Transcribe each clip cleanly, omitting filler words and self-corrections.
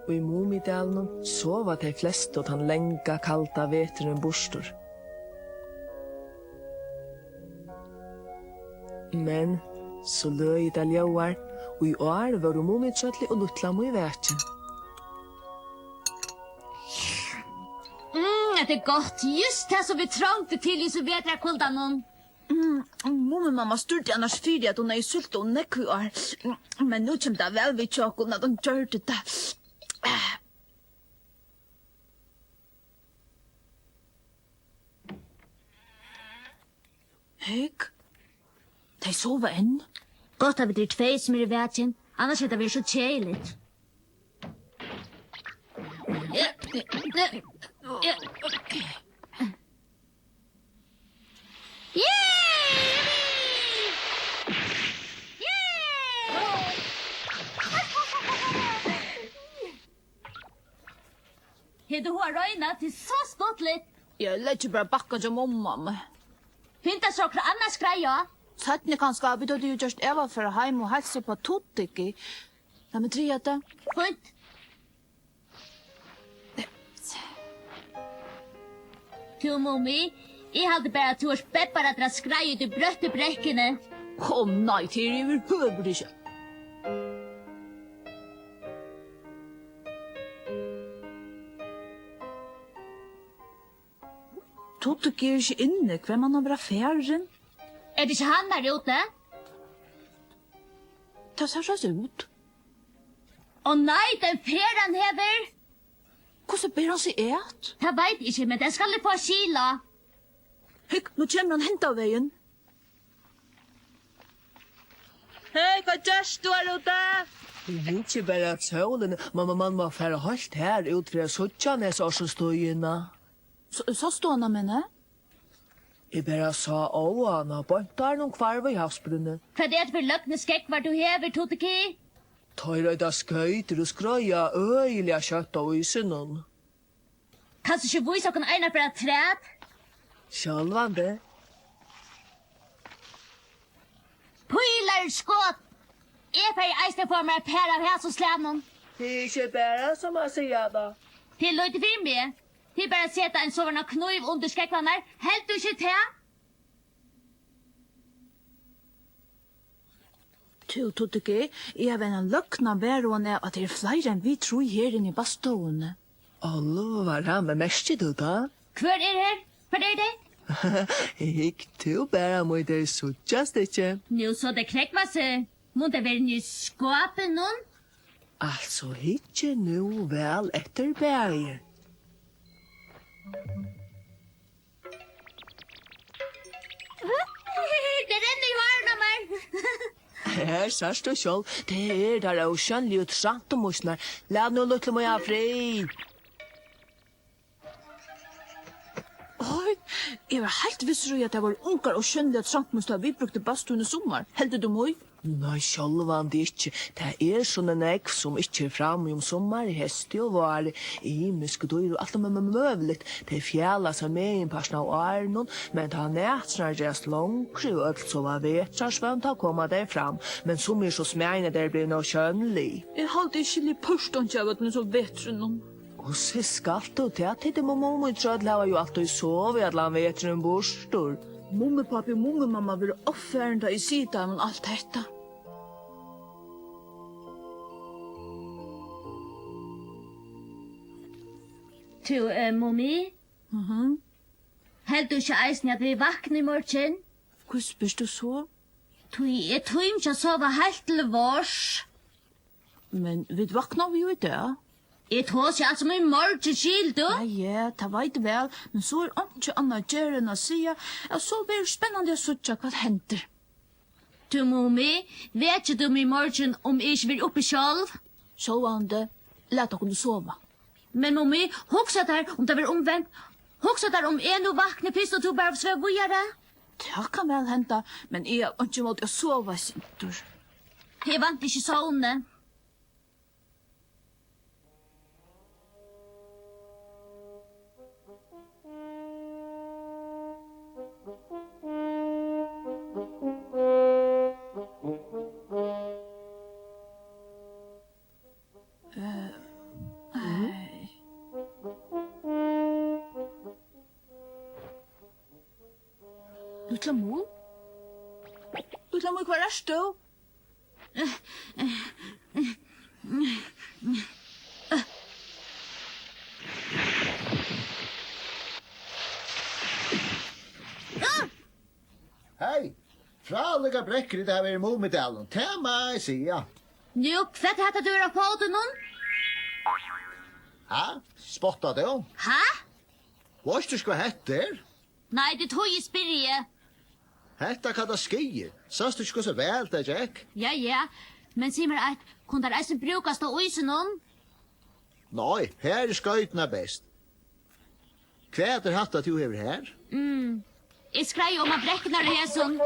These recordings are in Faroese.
Og i Mumidalen sova de fleste og den lenga kalta veteren bostor. Men så løy det ljauar, og i år var Mumitrøtli og Luttlam i vekjen. Det er godt, just det som vi trangte til i så vetrarkuldan. Mumimamma styrte annars fyrir at hun er i sult og nekkuar. Men nu kommer det vel vid tjokken at hun gjør det. Hek, de sover enn. Godt at vi er tvei som er i vekjen, annars er det vi så kjeiligt. Du har røyna til så ståttligt. Jeg legger bare bakka til mamma. Finta sokra annars greia. Sattne kanskje vi då du just Eva för heim och hälsa på Tuttiki. Ja, men tre det. Fint. Tu Mumi, jeg hadde bare at du har speppar at dra skrei ut i brøttebrekkene. Nej, det är överhuvud inte. Tuttiki är inte inne, hvem han har bara färgen. Er det ikke han der ute? Det ser så ut. Å nei, den ferien hever. Hvordan ber han seg et? Jeg vet ikke, men den skal få skila. Hygg, nå kommer han hent av veien. Hei, hva gjørs du er ute? Det er ikke bare at solen, man må fære holdt her ut for å suttja nes også støyina. Så stående mine? Jeg bare sa åana, bøntar noen kvarv i havsbrunnet. Hva er det for løgne skekk var du hever, Tuttiki? Tøyra skøyter og skrøya øyliga kjøtt av isen. Kan du ikke vise åkken egnet for et træd? Sjálvande. Pyler skått! Jeg får eisne for meg per av hæs og slævnen. Det er ikke bare som man sier da. Det er løyte for meg. Det er bare å sette en soverna kniv under skrekkene her. Helt du ikke til? Tuttiki, jeg har en løkna veroende at det er flere enn vi tror her inne i bastående. Alle var han med mest du da? Hvor er her? Hvor er det? Ikke du bare må det suttjast ikke. Nå så det knekva seg. Må det være ny skåpen noen? Altså, ikke nu vel etter berget. Det renner i hårene av meg. Her sørst og sjål, det er der og skjønnlig ut sant og musner. La nå lukke meg av fri. Oi, jeg var helt visser i at jeg var unger og skjønnelig at trankmustar vi brukte badstuen i sommer. Heldig du moi? Nei, sjálvandi ikke. Det er sånne nekv som ikke er framme om sommer, hesti og var, imisk og dyr og alt med møvligt. Det fjæla seg med en parsen av Arnon, men det har nætsnar just langkri og alt så var vetrarsvønt å komme der fram. Men som er så smegna der blir noe skjønnlig. Jeg hadde ikke litt pørstånd til at den så vetren om. Og så skalt du til at det må Mumi trødle var jo alltid sove at han vetren bostor. Mummipappi og mummimamma vil offerne i sida om alt dette. Tu, Mumi? Helt du ikke eisen at vi vakner i morgen? Hvor spørs du så? Jeg tror ikke å sove helt til vårs. Men vi vakna vi jo i det. Jeg tror ikke alt som i morgen skil, du. Ja, det vet vel, men så er ikke annet gjør enn å si at så blir det spennende å søtte hva henter. Tu, Mumi, vet ikke du i morgen om jeg ikke vil oppe selv? Sjåvande, let dere sove. Men Mumi, hoksa der om det blir omvendt. Hoksa der om en og vakne pist og to bare svev vujere. Det kan vel hente, men jeg har ikke måttet å sove sinter. Jeg vant ikke sovne. Lutla Mu? Lutla Mu, hva er du? Hei, fralige brekker det her i Mumidalen. Tema, jeg sier. Nu, kvett hette du av foten nun? Ja, spotta det om. Ha? Vårt du skal hette er? Nei, det tog i spirje. Hetta kan da skier. Sast du ikke så vel det, Jack? Ja, men sier meg at kun der eisen brukast av uisen nun? Nei, her er skøytene best. Hva er det hatt at du hever her? Jeg skrei om at brekken er hesson.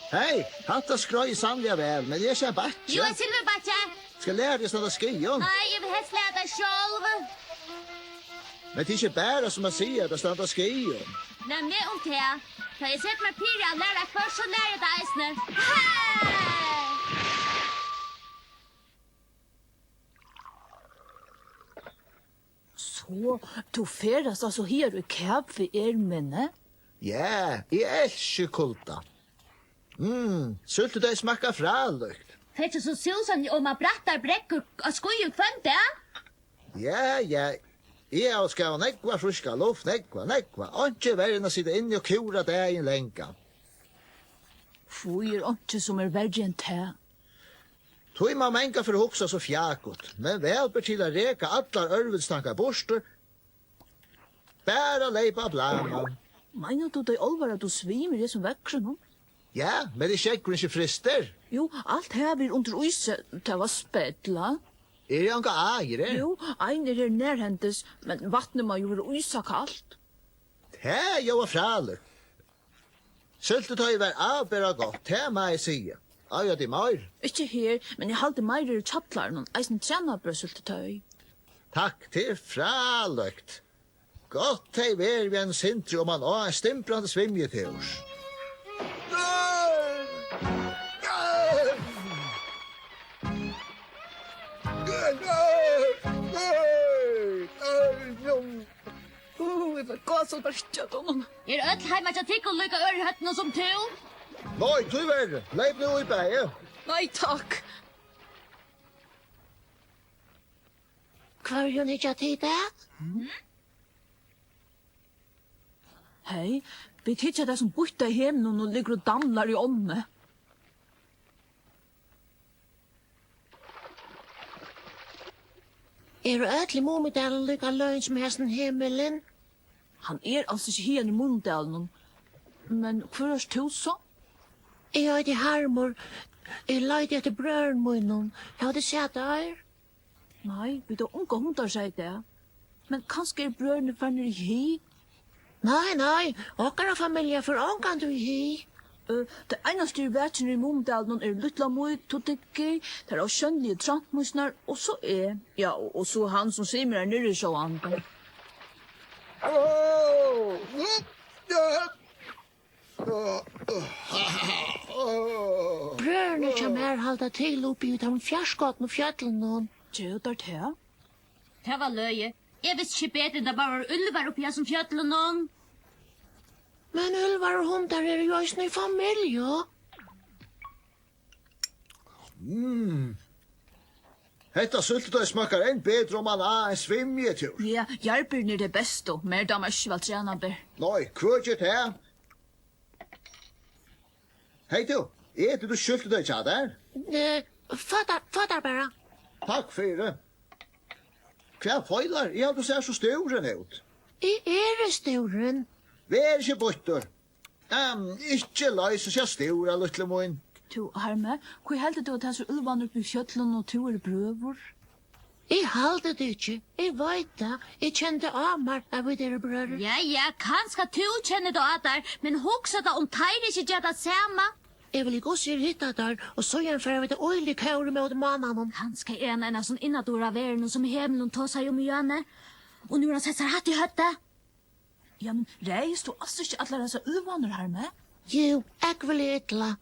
Hei, hatta skrøy sannlig vel, men jeg er ikke batje. Jo, silverbatje. Skal lære deg sånn at skier. Nei, jeg vil helst lære deg selv. Men det er ikke bare som man sier at det stand av skier. Nei, med om det. Da jeg setter meg pyrir og lærer deg først, så lærer jeg deg eisene. Så, du feras altså her i kæp for minne? Ja, jeg elsker kulta. Sultet det smakka fralukt. Fett så Susan om man brattar brekker og skojen fønte. Ja. Jeg skal ha nekva friska luft, nekva. Ikke verden å sitte inne og kura deg i lenka. Fyr ikke som verre enn te. Tog man menka for å huksa så fjakot, men velber til å reka allar ørvedstankar borster. Bæra leipa blama. Mener du det alvar at du svimer i som vekkere nå? Ja, men det sjekker ikke frister. Jo, alt her blir under uise til å spedla. Er det anka eier? Jo, ein er her nærhentes, men vattnet må jo være uisa kaldt. Det er jo fralig. Syltetøy var avbæra godt, det må jeg sige. Ja, det er mer. Ikke her, men jeg halte meir i tjattlaren og eisen trenabrøssultetøy. Takk til fralukt. Godt hei ver vi en sintri om man har en stimprande svimjeturs. Vi får gå så bare kjøtt honom. Er ødel heima til tikk og lykka ørehøttene som til? Nei, du verre. Leip nå i beie. Nei, takk. Hva er hun ikke tid det? Hei, vi tidsja det som borte i hemmen og ligger og damlar i ånne. Er ødelig Mumidalen lykka løgn som hesten himmelen? Han er altså ikke her i Mumidalen, men hvor er du så? Jeg har det harmor. Jeg leide etter brøren min. Jeg hadde sett der. Nei, vi tar unge hundar seg det. Men kanskje er brødene fanner i hi? Nei. Okkara familie for ångan du hi. Det eneste i vettene i Mumidalen er Lutla Mu, Totikki, det er også skjønnelige trankmusner, og så er, ja, og så han som sier meg nere så andre. Brørene kommer her halda til oppi ut av fjerskåten og fjøtlen. Gjødar det? Det var løye. Jeg visste ikke bedre enn det bare var ulvar oppi her som fjøtlen noen. Men ulvar og hundar er jo også i familie. Hetta syltetøy smakar enn bedre om man har en svimjetur. Ja, hjelperen er det beste, mer damer ikke vel trenaber. Nei, hva er det? Hei du, du syltetøy tja der? Fadar bara. Takk fyrir. Hva feilar? Jeg hadde sett så stauren ut. Jeg er stauren. Vær ikke bøttur. Ikke løys og sett staura, luttle moin. Du, Harme, hva heldur du at hans er ulvan oppi fjøtlen og tu er brøvor? Jeg halde det ikke. Jeg vet det. Jeg kjente Amar av dere brødre. Ja, kanskje du kjenner det at der, men hoksa da om teir ikke gjør det samme. Jeg vil ikke også hitta der, og så gjør for jeg vet øylig kaure med mannen. Kanskje er en sånn innadora verden som i hemmelen tar seg om hjørne. Og nå har han sett seg hatt i høtte. Ja, men reis du altså ikke alle disse ulvaner her med? Jo, jeg vil ytla.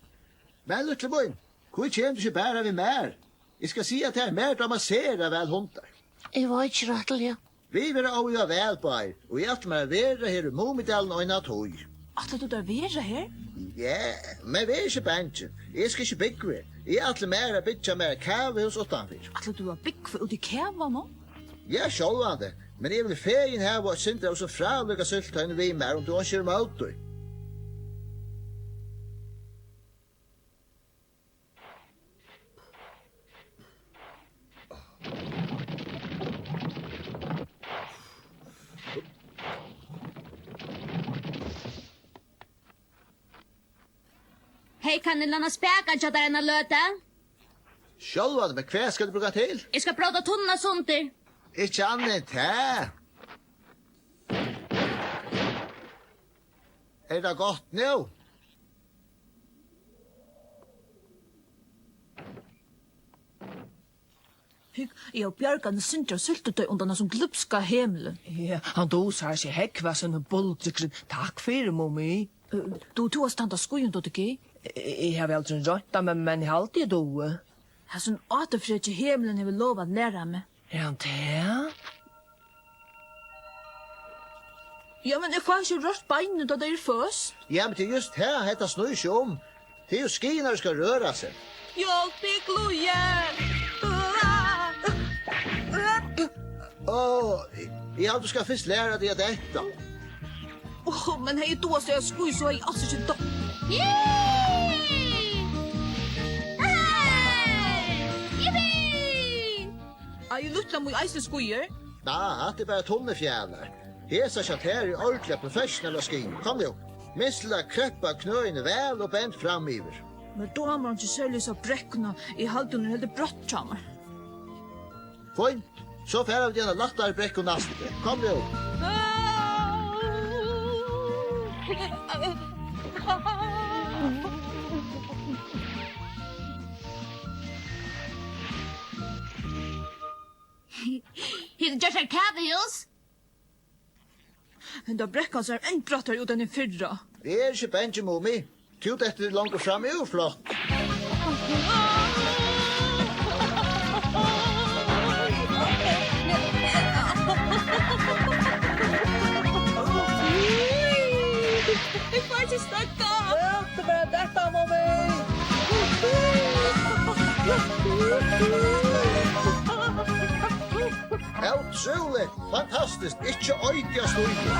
Men luttle moin, hva kjem du ikke bæra vi mer? Jeg skal si at det er mer dramaserer vel hundar. Jeg var ikke rettelig. Vi vil ha jo vel på her, og jeg er med være her i Mumidalen og en av tog. At du der være her? Ja, men vi er ikke bensjen. Jeg skal ikke bygge her. Jeg er mer å bygge mer kavehus utenfor. At du har bygd ut i kæva nå? Ja, sjålvande. Men jeg vil feien her og synte av så fralukka syltøyne vi mer om du ikke er mot deg. Hej, kan ni landa späka så där en löta? Sjålvande, men hva skal du bruke til? Jag ska prata tunna sunter. Ikke annet her. Er det godt nå? Hygg, jeg har bjørkene synder syltetøy under den som glupska hemelen. Ja, han dosar seg hekva sin bulltsikren. Takk fyrir, Mumi. Du har standa skojen då, ikke? Jeg har aldri røyta, men jeg har alltid doe. Her sånn återfrøtje hemelen jeg vil lova at lære meg. Er han det? Ja, men jeg får ikke rørt beinet da det er først. Ja, men det er just her dette snur seg om. Det er jo skiner som skal røre seg. Hjelp meg, Gloje! Jeg hadde skal først lære deg dette. Men hei, då så jeg skoj, så er jeg altså ikke død. Er jeg luttla mot eisen skojer? Nei, det er bare tunnefjæler. Hesa chatter er ordentlige professionelle ski. Kom jo. Missla kreppa knøyene vel og bent framiver. Men då har man ikke særlig så brekkene i halvdun er helt brått sammen. Fint. Så færer vi denne lattere brekk og naste. Kom jo. Hit just a kavehus. Men da brekkan så er enn brattere ut enn i fyrra. Det er ikke bensje, Mumi. Tut etter langt fram er jo flott. Jeg får ikke snakke! Ja, det er bare dette, Mumi! Utrolig. Fantastisk. Ikke øyga støyde.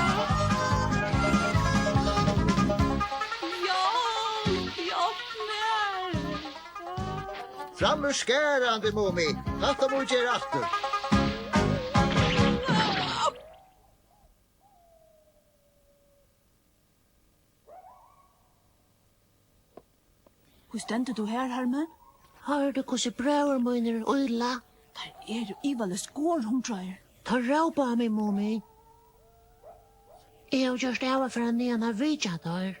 Framur skærande, Mumi. Hatta må gjøre aftur. Hvor stendte du her, Herman? Har du hvordan brøver mine er øyla? Der er jo Ivalle skår, hun dreier. Ta råpa av meg, Mumi. Jeg har gjort av for en ena vidja der.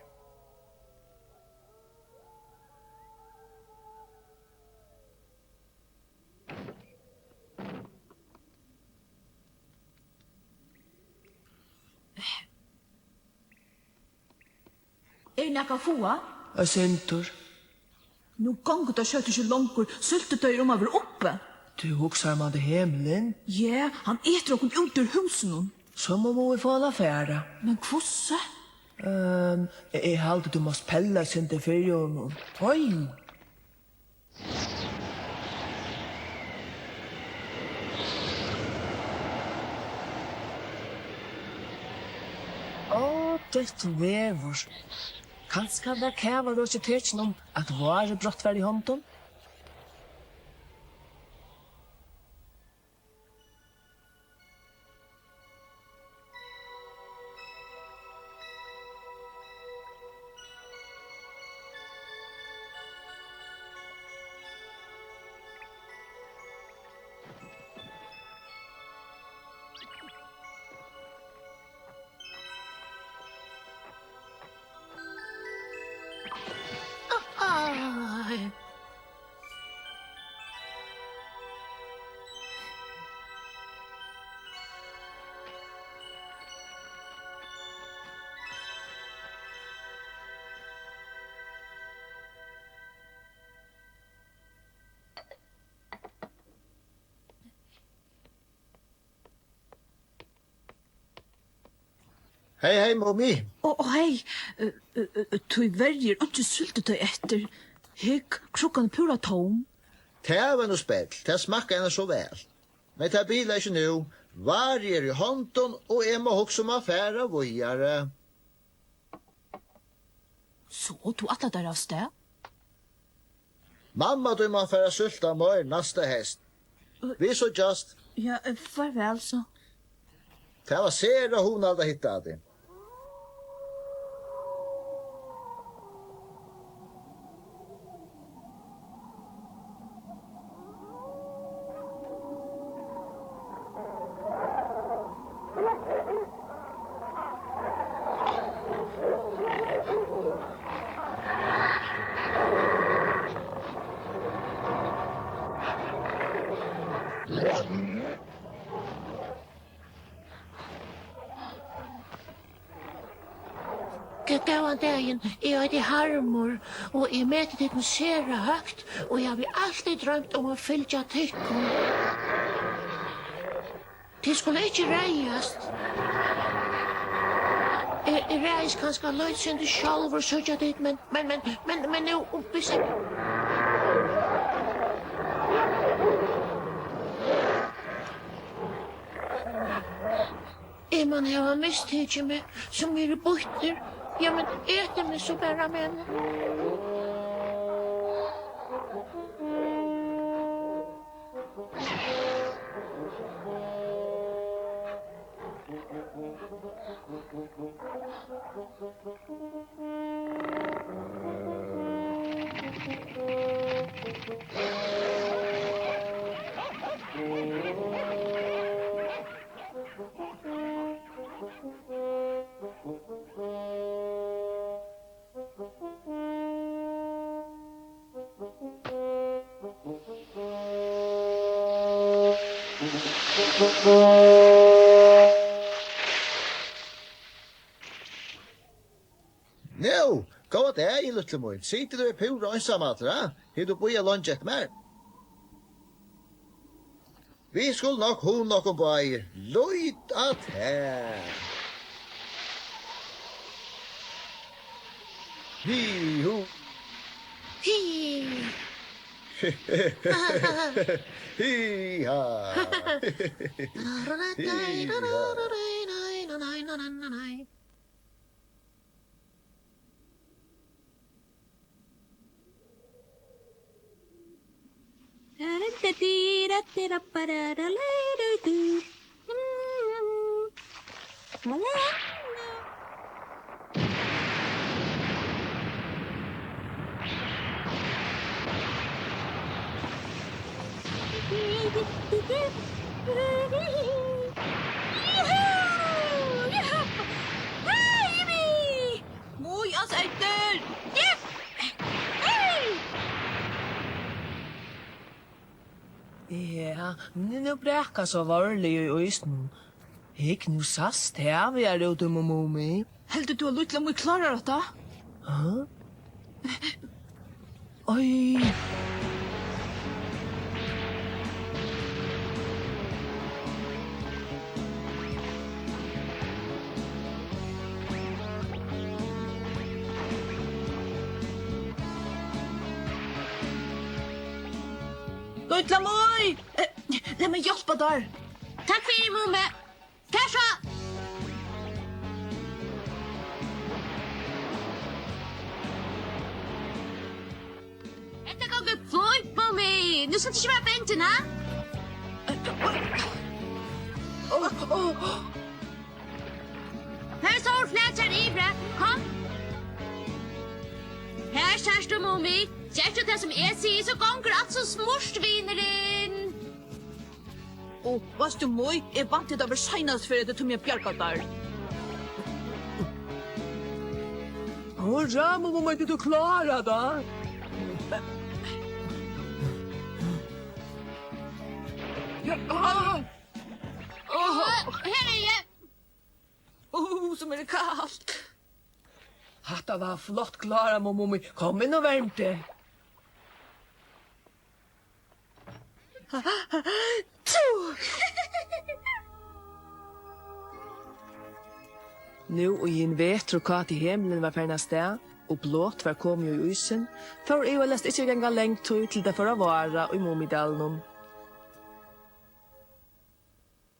Er nekka fua? Jeg syntur. Nå ganger det kjøtt ikke langkur, syltetøy om over oppe. Du huksar man det hemelen. Ja, han eter okkur ut ur husen. Så må vi få la færa. Men kvosse? Jeg halte du måst pella sin til fyrjonen. Oi! Dette vever. Kanskje det kæver du ikke tøtjen om at var brått vær i hånden? Hei, Mumi. Hei, tog verger ikke sultet deg etter. Hikk, krokken pura tom. Det var noe spill. Det smakker henne så vel. Men det biler ikke nå. Varje i hånden, og jeg må huske om affæra vågjare. Så, du atlet der av sted? Mamma, du må affæra sulta mør neste hest. Vi så just. Ja, farvel så. Det var sera hun hadde hittat det. Gåan dagen, jeg heter Harmor, og jeg møter det med sere høgt, og jeg har alltid drømt om å fylja tykkum. Det skulle ikke reiast. Jeg reis kanskje løyt sin til sjálfur søkja dit, men nå hvis jeg... Man har mistet meg som bøtter. Ja, men äter mig så bara med. Nå, gå at det i lille møy. Sitter du i pura ensammater, ha? Har du bøya lunch etter mer? Vi skulle nok hun noen bøyer. Løyt at her. Hi-ho. Hi. Hi-ha. Moi, as etter! Ja, nu bräcka så varlig i östen. Hik nu sast här vi är ute med Mumi. Heldur du að lutla mui klarar þetta? Oj. Lutla mui! Låt mig hjälpa där. Takk fyrir, Mumi. Fær så! Dette går flott, Mumi. Nu skal du ikke være benten, ha? Her står flætjer Ivre. Kom. Her kjærst du, Mumi. Kjærst du det som jeg sier, så gonger alt så smursvineren. Vad du moi? Jag vant det över senast för det tog mig bjärka där. Hurra, Mumi, du klarar det. Her er jeg. Som är det kallt. Hatta var flott klara, Mumi. Kom in och värm dig. Nu og i en vetrargestir i himmelen var ferna sted, og blått var kommet i isen, for jeg var lest ikke engang lengt tog til det for å vare i Mumidalen.